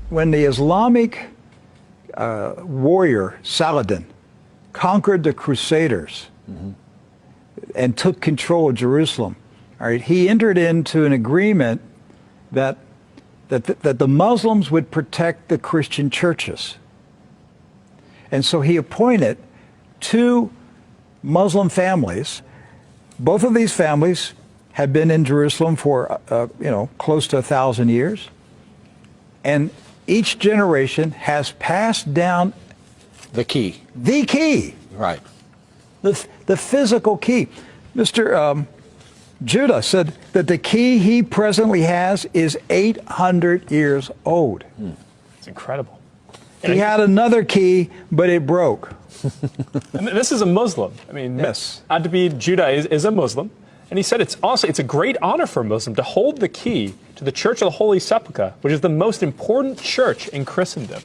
when the Islamic warrior Saladin conquered the Crusaders and took control of Jerusalem, all right, he entered into an agreement that the Muslims would protect the Christian churches. And so he appointed 2 Muslim families. Both of these families had been in Jerusalem for, close to 1,000 years. And each generation has passed down the key. The key. Right. The physical key. Mr. Judah said that the key he presently has is 800 years old. It's incredible. He had another key, but it broke. And this is a Muslim. I mean, yes. Adabid Judah is a Muslim. And he said it's a great honor for a Muslim to hold the key to the Church of the Holy Sepulchre, which is the most important church in Christendom.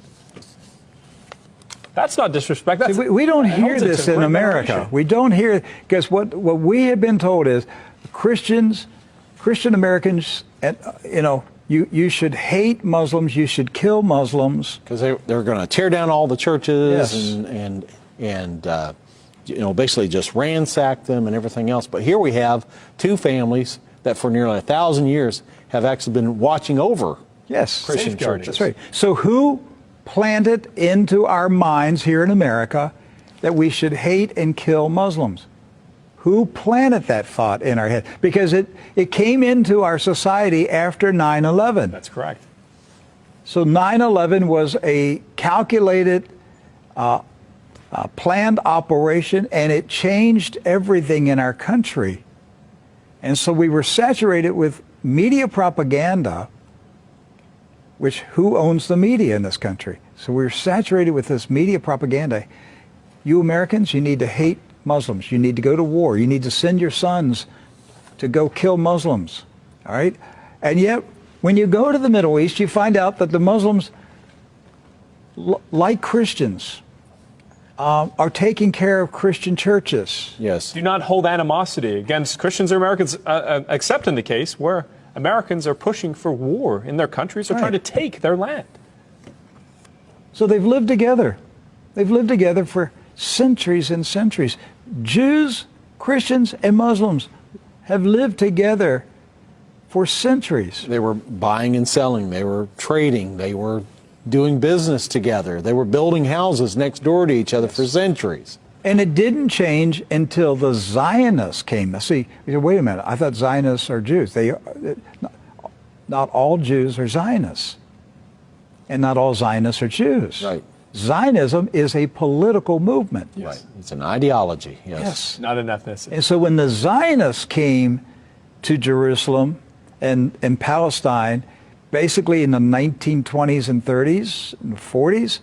That's not disrespect. That's, see, we don't hear this in America. We don't hear, because what we have been told is Christian Americans, you should hate Muslims, you should kill Muslims. Because they're going to tear down all the churches yes. and basically just ransack them and everything else. But here we have 2 families that for nearly 1,000 years have actually been watching over Christian churches. That's right. So who planted into our minds here in America that we should hate and kill Muslims? Who planted that thought in our head? Because it came into our society after 9/11. That's correct. So 9/11 was a calculated, planned operation, and it changed everything in our country. And so we were saturated with media propaganda, which who owns the media in this country? So we're saturated with this media propaganda. You Americans, you need to hate Muslims. You need to go to war. You need to send your sons to go kill Muslims. All right? And yet, when you go to the Middle East, you find out that the Muslims, like Christians, are taking care of Christian churches. Yes. Do not hold animosity against Christians or Americans, except in the case where Americans are pushing for war in their countries or trying to take their land. So they've lived together. They've lived together for centuries and centuries. Jews, Christians, and Muslims have lived together for centuries. They were buying and selling. They were trading. They were doing business together. They were building houses next door to each other for centuries. And it didn't change until the Zionists came. See, you say, wait a minute, I thought Zionists are Jews. Not all Jews are Zionists. And not all Zionists are Jews. Right. Zionism is a political movement. Yes. Right. It's an ideology. Yes. Not an ethnicity. And so when the Zionists came to Jerusalem and Palestine, basically in the 1920s and 30s and 40s,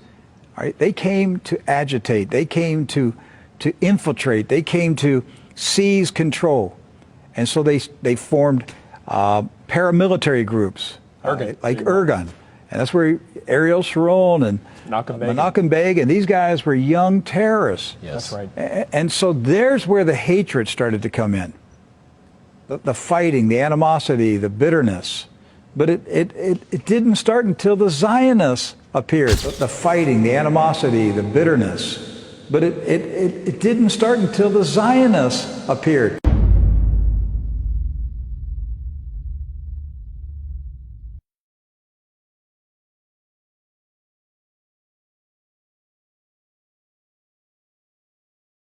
all right, they came to agitate. They came to infiltrate. They came to seize control. And so they formed paramilitary groups, like Irgun. And that's where Ariel Sharon and Menachem Begin, and these guys were young terrorists. Yes. That's right. And so there's where the hatred started to come in. The fighting, the animosity, the bitterness. But it didn't start until the Zionists appeared. The fighting, the animosity, the bitterness. But it didn't start until the Zionists appeared.